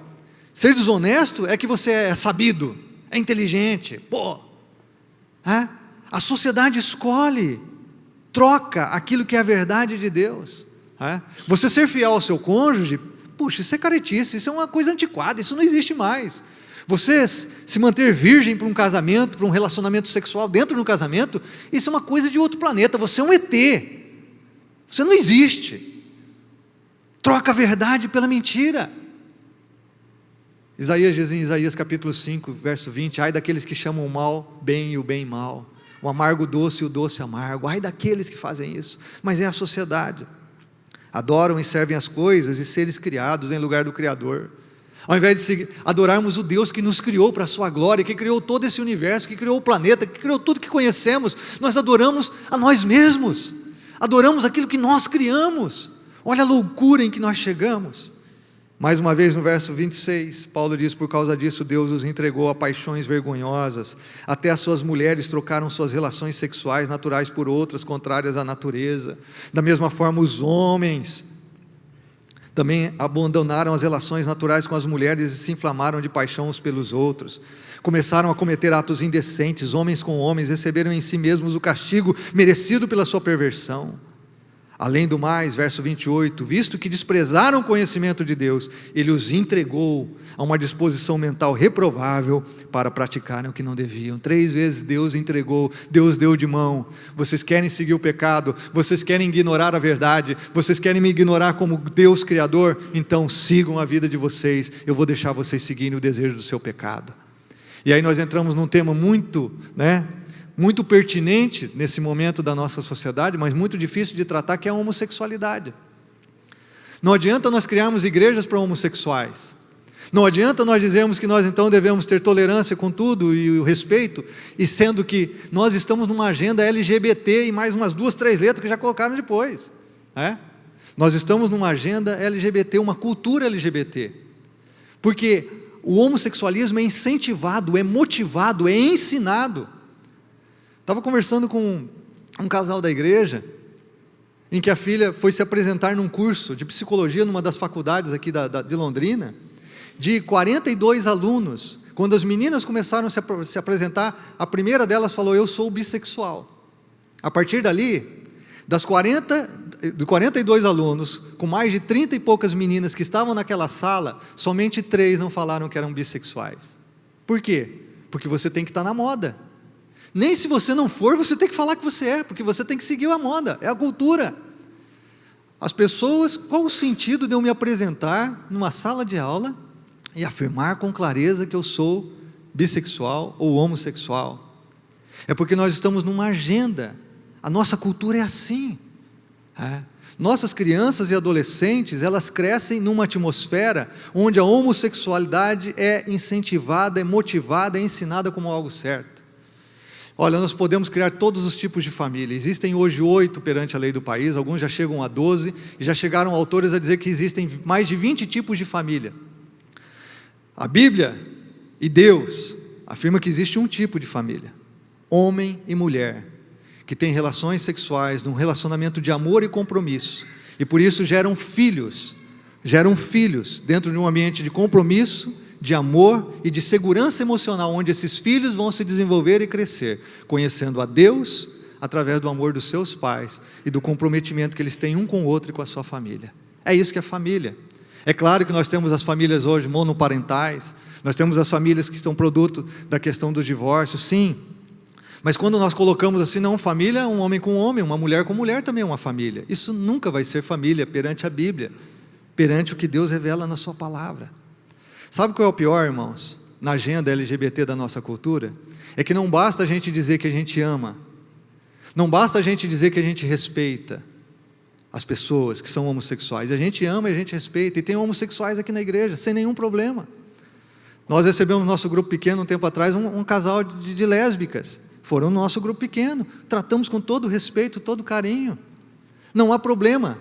Ser desonesto é que você é sabido, é inteligente. A sociedade escolhe, troca aquilo que é a verdade de Deus. Você ser fiel ao seu cônjuge, puxa, isso é caretice, isso é uma coisa antiquada, isso não existe mais. Você se manter virgem para um casamento, para um relacionamento sexual dentro de um casamento, isso é uma coisa de outro planeta, você é um ET, você não existe. Troca a verdade pela mentira. Isaías diz em Isaías capítulo 5, verso 20, ai daqueles que chamam o mal bem e o bem mal, o amargo doce e o doce amargo, ai daqueles que fazem isso, mas é a sociedade. Adoram e servem as coisas e seres criados em lugar do Criador. Ao invés de adorarmos o Deus que nos criou para a sua glória, que criou todo esse universo, que criou o planeta, que criou tudo que conhecemos, nós adoramos a nós mesmos, adoramos aquilo que nós criamos. Olha a loucura em que nós chegamos. Mais uma vez no verso 26, Paulo diz, por causa disso Deus os entregou a paixões vergonhosas, até as suas mulheres trocaram suas relações sexuais naturais por outras contrárias à natureza. Da mesma forma os homens também abandonaram as relações naturais com as mulheres e se inflamaram de paixão uns pelos outros. Começaram a cometer atos indecentes, homens com homens, receberam em si mesmos o castigo merecido pela sua perversão. Além do mais, verso 28, visto que desprezaram o conhecimento de Deus, Ele os entregou a uma disposição mental reprovável para praticarem o que não deviam. 3 vezes Deus entregou, Deus deu de mão. Vocês querem seguir o pecado, vocês querem ignorar a verdade, vocês querem me ignorar como Deus Criador, então sigam a vida de vocês, eu vou deixar vocês seguirem o desejo do seu pecado. E aí nós entramos num tema muito pertinente nesse momento da nossa sociedade, mas muito difícil de tratar, que é a homossexualidade. Não adianta nós criarmos igrejas para homossexuais, não adianta nós dizermos que nós então devemos ter tolerância com tudo e o respeito, e sendo que nós estamos numa agenda LGBT e mais umas 2, 3 letras que já colocaram depois. Nós estamos numa agenda LGBT, uma cultura LGBT, porque o homossexualismo é incentivado, é motivado, é ensinado. Estava conversando com um casal da igreja, em que a filha foi se apresentar num curso de psicologia numa das faculdades aqui de Londrina, de 42 alunos. Quando as meninas começaram a se apresentar, a primeira delas falou, eu sou bissexual. A partir dali, de 42 alunos, com mais de 30 e poucas meninas que estavam naquela sala, somente 3 não falaram que eram bissexuais. Por quê? Porque você tem que estar na moda. Nem se você não for, você tem que falar que você é, porque você tem que seguir a moda, é a cultura. As pessoas, qual o sentido de eu me apresentar numa sala de aula e afirmar com clareza que eu sou bissexual ou homossexual? É porque nós estamos numa agenda, a nossa cultura é assim. Nossas crianças e adolescentes, elas crescem numa atmosfera onde a homossexualidade é incentivada, é motivada, é ensinada como algo certo. Olha, nós podemos criar todos os tipos de família. Existem hoje 8 perante a lei do país, alguns já chegam a 12, e já chegaram autores a dizer que existem mais de 20 tipos de família. A Bíblia e Deus afirma que existe um tipo de família, homem e mulher, que têm relações sexuais, num relacionamento de amor e compromisso, e por isso geram filhos dentro de um ambiente de compromisso, de amor e de segurança emocional, onde esses filhos vão se desenvolver e crescer, conhecendo a Deus através do amor dos seus pais e do comprometimento que eles têm um com o outro e com a sua família. É isso que é família. É claro que nós temos as famílias hoje monoparentais, nós temos as famílias que são produto da questão dos divórcios, sim, mas quando nós colocamos assim, não, família, um homem com homem, uma mulher com mulher também é uma família. Isso nunca vai ser família perante a Bíblia, perante o que Deus revela na sua palavra. Sabe qual é o pior, irmãos, na agenda LGBT da nossa cultura? É que não basta a gente dizer que a gente ama, não basta a gente dizer que a gente respeita as pessoas que são homossexuais. A gente ama e a gente respeita, e tem homossexuais aqui na igreja, sem nenhum problema. Nós recebemos no nosso grupo pequeno, um tempo atrás, um casal de lésbicas, foram no nosso grupo pequeno, tratamos com todo respeito, todo carinho, não há problema.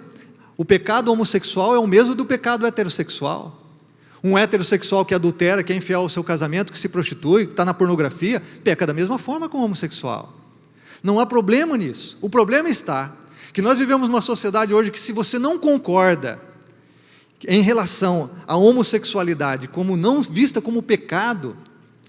O pecado homossexual é o mesmo do pecado heterossexual. Um heterossexual que adultera, que é infiel ao seu casamento, que se prostitui, que está na pornografia, peca da mesma forma com o homossexual. Não há problema nisso. O problema está que nós vivemos numa sociedade hoje que, se você não concorda em relação à homossexualidade como não vista como pecado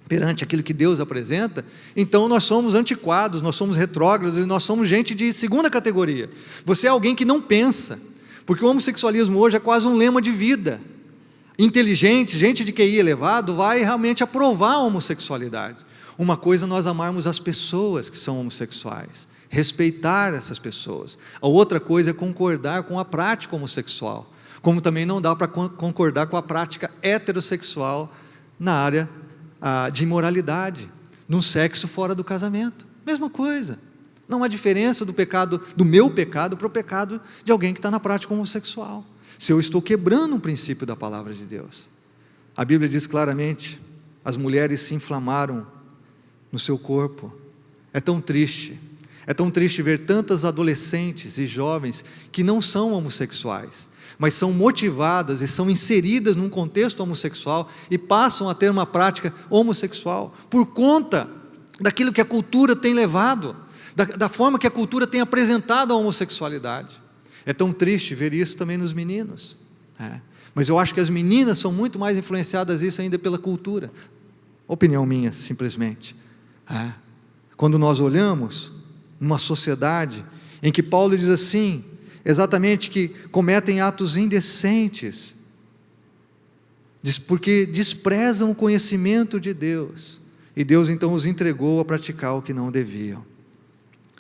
perante aquilo que Deus apresenta, então nós somos antiquados, nós somos retrógrados e nós somos gente de segunda categoria. Você é alguém que não pensa, porque o homossexualismo hoje é quase um lema de vida. Inteligente, gente de QI elevado, vai realmente aprovar a homossexualidade. Uma coisa é nós amarmos as pessoas que são homossexuais, respeitar essas pessoas. A outra coisa é concordar com a prática homossexual, como também não dá para concordar com a prática heterossexual na área de imoralidade, no sexo fora do casamento. Mesma coisa. Não há diferença do pecado, do meu pecado, para o pecado de alguém que está na prática homossexual. Se eu estou quebrando um princípio da palavra de Deus. A Bíblia diz claramente: as mulheres se inflamaram no seu corpo. É tão triste ver tantas adolescentes e jovens que não são homossexuais, mas são motivadas e são inseridas num contexto homossexual e passam a ter uma prática homossexual por conta daquilo que a cultura tem levado, da forma que a cultura tem apresentado a homossexualidade. É tão triste ver isso também nos meninos. Mas eu acho que as meninas são muito mais influenciadas isso ainda pela cultura. Opinião minha, simplesmente. Quando nós olhamos numa sociedade em que Paulo diz assim, exatamente, que cometem atos indecentes, porque desprezam o conhecimento de Deus, e Deus então os entregou a praticar o que não deviam.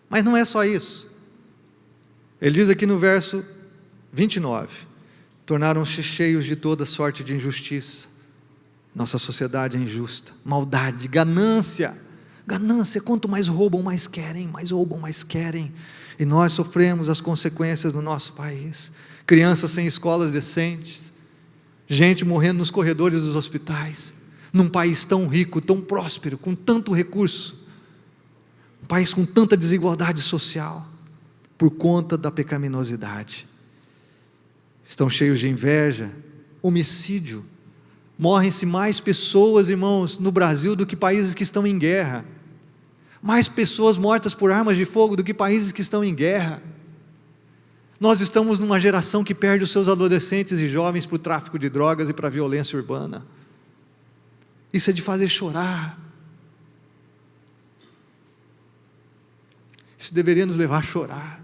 Mas não é só isso. Ele diz aqui no verso 29, tornaram-se cheios de toda sorte de injustiça. Nossa sociedade é injusta, maldade, ganância, quanto mais roubam, mais querem, e nós sofremos as consequências no nosso país. Crianças sem escolas decentes, gente morrendo nos corredores dos hospitais, num país tão rico, tão próspero, com tanto recurso, um país com tanta desigualdade social, por conta da pecaminosidade. Estão cheios de inveja, homicídio. Morrem-se mais pessoas, irmãos, no Brasil do que países que estão em guerra. Mais pessoas mortas por armas de fogo do que países que estão em guerra. Nós estamos numa geração que perde os seus adolescentes e jovens para o tráfico de drogas e para a violência urbana. Isso é de fazer chorar. Isso deveria nos levar a chorar,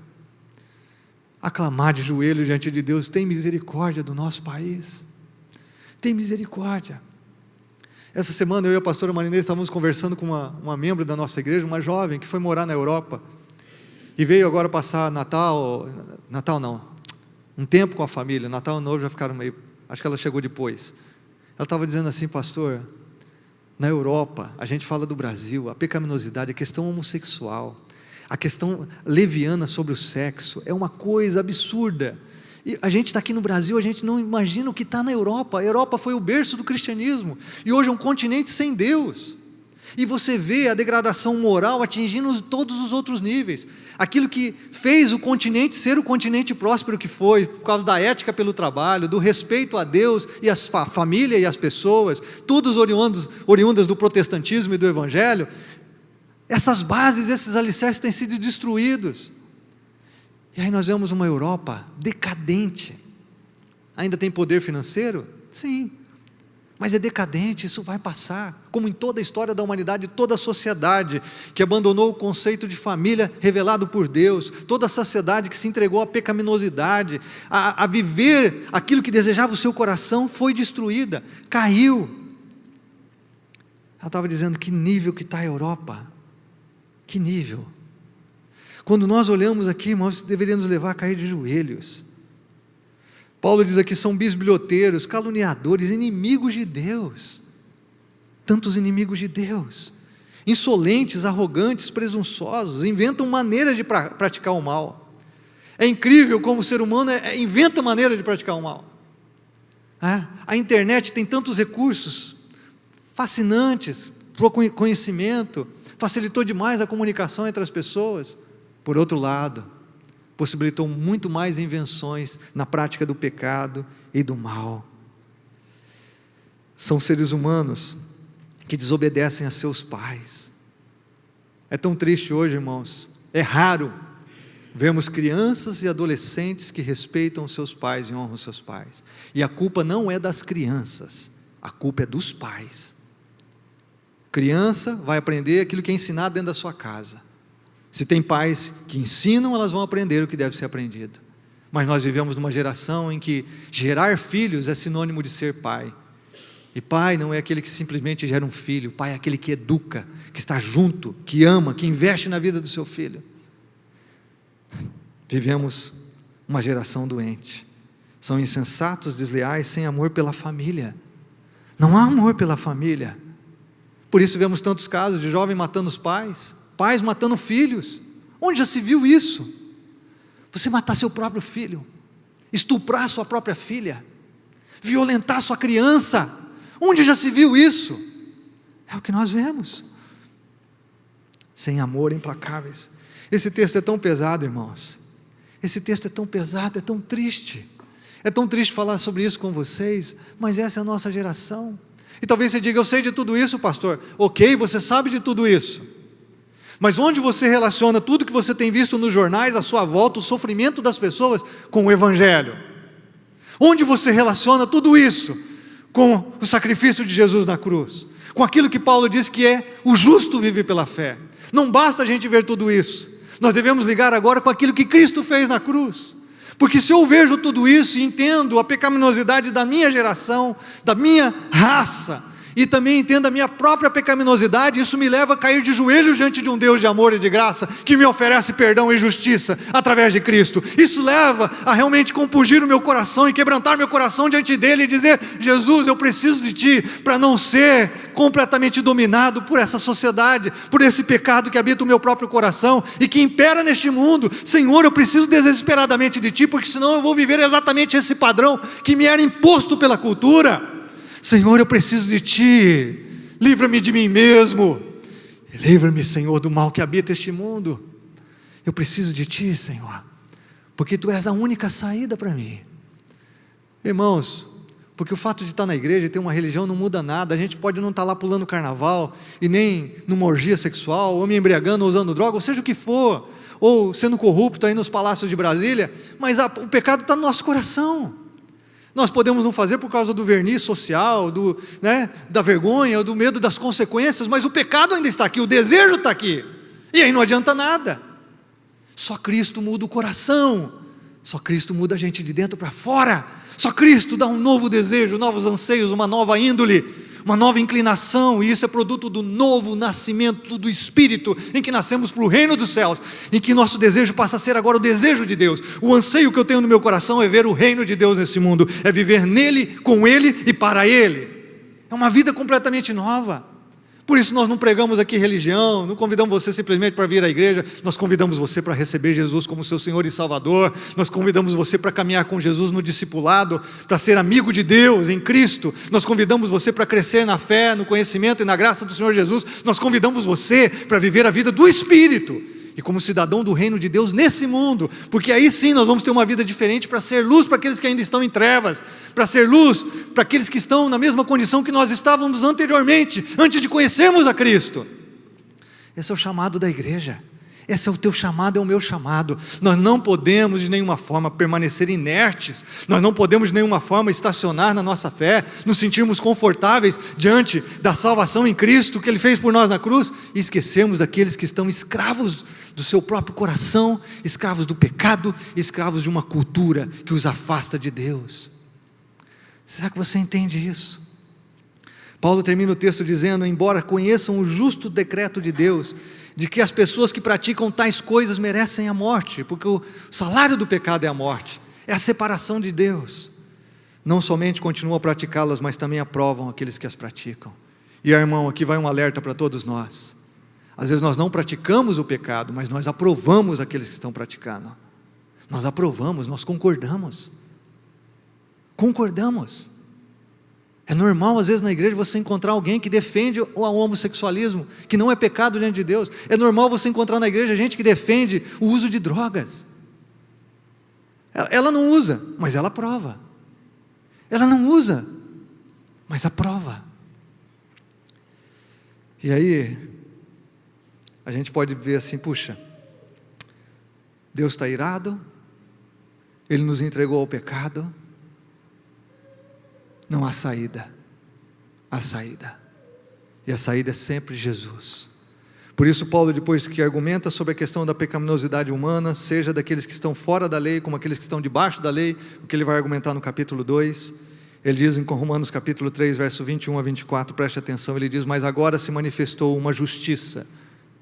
a clamar de joelho diante de Deus: tem misericórdia do nosso país, tem misericórdia. Essa semana eu e a pastora Marinês estávamos conversando com uma membro da nossa igreja, uma jovem que foi morar na Europa, e veio agora passar Natal não, um tempo com a família. Natal e Novo já ficaram meio, acho que ela chegou depois. Ela estava dizendo assim: pastor, na Europa, a gente fala do Brasil, a pecaminosidade, a questão homossexual, a questão leviana sobre o sexo, é uma coisa absurda, e a gente está aqui no Brasil, a gente não imagina o que está na Europa. A Europa foi o berço do cristianismo, e hoje é um continente sem Deus, e você vê a degradação moral atingindo todos os outros níveis. Aquilo que fez o continente ser o continente próspero que foi, por causa da ética pelo trabalho, do respeito a Deus e a família e as pessoas, todos oriundas do protestantismo e do evangelho. Essas bases, esses alicerces têm sido destruídos, e aí nós vemos uma Europa decadente. Ainda tem poder financeiro? Sim, mas é decadente. Isso vai passar, como em toda a história da humanidade, toda a sociedade que abandonou o conceito de família revelado por Deus, toda a sociedade que se entregou à pecaminosidade, a viver aquilo que desejava o seu coração, foi destruída, caiu. Ela estava dizendo: que nível que está a Europa, que nível. Quando nós olhamos aqui, irmãos, deveria nos levar a cair de joelhos. Paulo diz aqui: são bisbilhoteiros, caluniadores, inimigos de Deus. Tantos inimigos de Deus, insolentes, arrogantes, presunçosos, inventam maneiras de praticar o mal. É incrível como o ser humano inventa maneira de praticar o mal. A internet tem tantos recursos fascinantes para o conhecimento, facilitou demais a comunicação entre as pessoas. Por outro lado, possibilitou muito mais invenções na prática do pecado e do mal. são seres humanos que desobedecem a seus pais. É tão triste hoje, irmãos, é raro vermos crianças e adolescentes que respeitam os seus pais e honram os seus pais, e a culpa não é das crianças, a culpa é dos pais. Criança vai aprender aquilo que é ensinado dentro da sua casa. Se tem pais que ensinam, elas vão aprender o que deve ser aprendido. Mas nós vivemos numa geração em que gerar filhos é sinônimo de ser pai. E pai não é aquele que simplesmente gera um filho, pai é aquele que educa, que está junto, que ama, que investe na vida do seu filho. Vivemos uma geração doente. São insensatos, desleais, sem amor pela família. Não há amor pela família. Por isso vemos tantos casos de jovem matando os pais, pais matando filhos. Onde já se viu isso? Você matar seu próprio filho, estuprar sua própria filha, violentar sua criança. Onde já se viu isso? É o que nós vemos. Sem amor, implacáveis. Esse texto é tão pesado, irmãos. Esse texto é tão pesado, é tão triste. É tão triste falar sobre isso com vocês, mas essa é a nossa geração. E talvez você diga, eu sei de tudo isso, pastor. Ok, você sabe de tudo isso. Mas onde você relaciona tudo que você tem visto nos jornais à sua volta, o sofrimento das pessoas, com o Evangelho? Onde você relaciona tudo isso com o sacrifício de Jesus na cruz? Com aquilo que Paulo diz que é o justo vive pela fé. Não basta a gente ver tudo isso. Nós devemos ligar agora com aquilo que Cristo fez na cruz. Porque se eu vejo tudo isso e entendo a pecaminosidade da minha geração, da minha raça, e também entendo a minha própria pecaminosidade, isso me leva a cair de joelhos diante de um Deus de amor e de graça, que me oferece perdão e justiça através de Cristo. Isso leva a realmente compungir o meu coração e quebrantar meu coração diante dele e dizer, Jesus, eu preciso de ti para não ser completamente dominado por essa sociedade, por esse pecado que habita o meu próprio coração e que impera neste mundo. Senhor, eu preciso desesperadamente de ti, porque senão eu vou viver exatamente esse padrão que me era imposto pela cultura. Senhor, eu preciso de ti, livra-me de mim mesmo, livra-me, Senhor, do mal que habita este mundo. Eu preciso de ti, Senhor, porque tu és a única saída para mim. Irmãos, porque o fato de estar na igreja e ter uma religião não muda nada. A gente pode não estar lá pulando carnaval, e nem numa orgia sexual, ou me embriagando, ou usando droga, ou seja o que for, ou sendo corrupto aí nos palácios de Brasília, mas o pecado está no nosso coração. Nós podemos não fazer por causa do verniz social, da vergonha, ou do medo das consequências, mas o pecado ainda está aqui, o desejo está aqui, e aí não adianta nada. Só Cristo muda o coração, só Cristo muda a gente de dentro para fora, só Cristo dá um novo desejo, novos anseios, uma nova índole, uma nova inclinação, e isso é produto do novo nascimento do Espírito, em que nascemos para o reino dos céus, em que nosso desejo passa a ser agora o desejo de Deus. O anseio que eu tenho no meu coração é ver o reino de Deus nesse mundo, é viver nele, com ele e para ele. É uma vida completamente nova. Por isso nós não pregamos aqui religião, não convidamos você simplesmente para vir à igreja, nós convidamos você para receber Jesus como seu Senhor e Salvador, nós convidamos você para caminhar com Jesus no discipulado, para ser amigo de Deus em Cristo, nós convidamos você para crescer na fé, no conhecimento e na graça do Senhor Jesus, nós convidamos você para viver a vida do Espírito, e como cidadão do reino de Deus nesse mundo, porque aí sim nós vamos ter uma vida diferente, para ser luz para aqueles que ainda estão em trevas, para ser luz para aqueles que estão na mesma condição que nós estávamos anteriormente, antes de conhecermos a Cristo. Esse é o chamado da igreja, esse é o teu chamado, é o meu chamado. Nós não podemos de nenhuma forma permanecer inertes, nós não podemos de nenhuma forma estacionar na nossa fé, nos sentirmos confortáveis diante da salvação em Cristo, que Ele fez por nós na cruz, e esquecermos daqueles que estão escravos do seu próprio coração, escravos do pecado, escravos de uma cultura que os afasta de Deus. Será que você entende isso? Paulo termina o texto dizendo, embora conheçam o justo decreto de Deus, de que as pessoas que praticam tais coisas merecem a morte, porque o salário do pecado é a morte, é a separação de Deus. Não somente continuam a praticá-las, mas também aprovam aqueles que as praticam. E irmão, aqui vai um alerta para todos nós. Às vezes nós não praticamos o pecado, mas nós aprovamos aqueles que estão praticando. Nós aprovamos, nós concordamos. Concordamos. É normal às vezes na igreja você encontrar alguém que defende o homossexualismo, que não é pecado diante de Deus. É normal você encontrar na igreja gente que defende o uso de drogas. Ela não usa, mas ela aprova. Ela não usa, mas a prova. E aí, a gente pode ver assim, puxa, Deus está irado, Ele nos entregou ao pecado, não há saída, há saída, e a saída é sempre Jesus. Por isso Paulo, depois que argumenta sobre a questão da pecaminosidade humana, seja daqueles que estão fora da lei, como aqueles que estão debaixo da lei, o que ele vai argumentar no capítulo 2, ele diz em Romanos capítulo 3, verso 21 a 24, preste atenção, ele diz: mas agora se manifestou uma justiça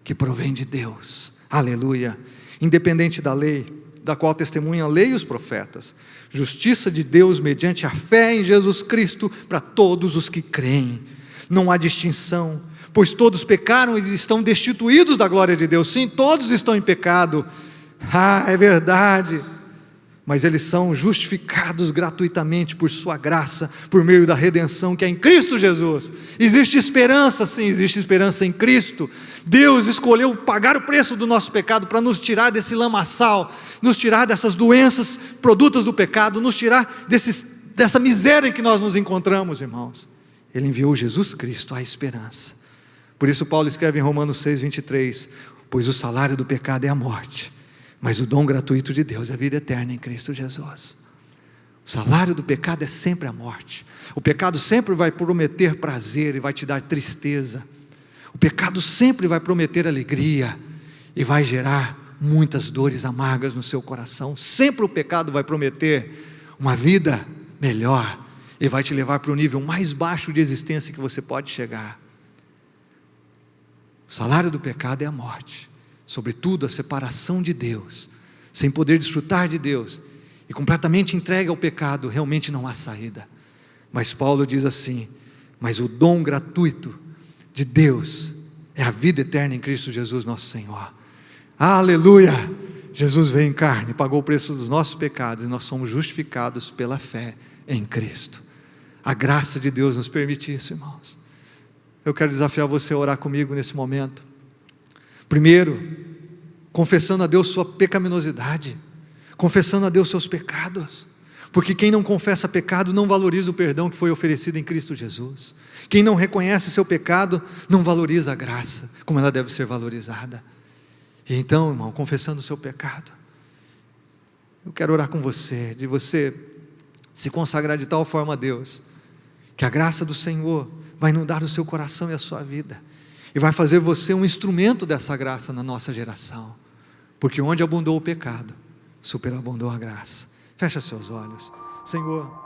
que provém de Deus, aleluia, independente da lei, da qual testemunham a lei e os profetas, justiça de Deus mediante a fé em Jesus Cristo para todos os que creem, não há distinção, pois todos pecaram e estão destituídos da glória de Deus. Sim, todos estão em pecado, é verdade, mas eles são justificados gratuitamente por sua graça, por meio da redenção que é em Cristo Jesus. Existe esperança, sim, existe esperança em Cristo. Deus escolheu pagar o preço do nosso pecado para nos tirar desse lamaçal, nos tirar dessas doenças produtas do pecado, nos tirar dessa miséria em que nós nos encontramos, irmãos. Ele enviou Jesus Cristo, a esperança. Por isso Paulo escreve em Romanos 6, 23, pois o salário do pecado é a morte, mas o dom gratuito de Deus é a vida eterna em Cristo Jesus. O salário do pecado é sempre a morte. O pecado sempre vai prometer prazer e vai te dar tristeza. O pecado sempre vai prometer alegria e vai gerar muitas dores amargas no seu coração. Sempre o pecado vai prometer uma vida melhor e vai te levar para o nível mais baixo de existência que você pode chegar. O salário do pecado é a morte, sobretudo a separação de Deus, sem poder desfrutar de Deus e completamente entregue ao pecado. Realmente não há saída. Mas Paulo diz assim: mas o dom gratuito de Deus é a vida eterna em Cristo Jesus nosso Senhor. Aleluia! Jesus veio em carne, pagou o preço dos nossos pecados e nós somos justificados pela fé em Cristo. A graça de Deus nos permite isso, irmãos. Eu quero desafiar você a orar comigo nesse momento. Primeiro, confessando a Deus sua pecaminosidade, confessando a Deus seus pecados, porque quem não confessa pecado não valoriza o perdão que foi oferecido em Cristo Jesus. Quem não reconhece seu pecado não valoriza a graça como ela deve ser valorizada. E então, irmão, confessando o seu pecado, eu quero orar com você, de você se consagrar de tal forma a Deus, que a graça do Senhor vai inundar o seu coração e a sua vida, e vai fazer você um instrumento dessa graça na nossa geração, porque onde abundou o pecado, superabundou a graça. Fecha seus olhos. Senhor,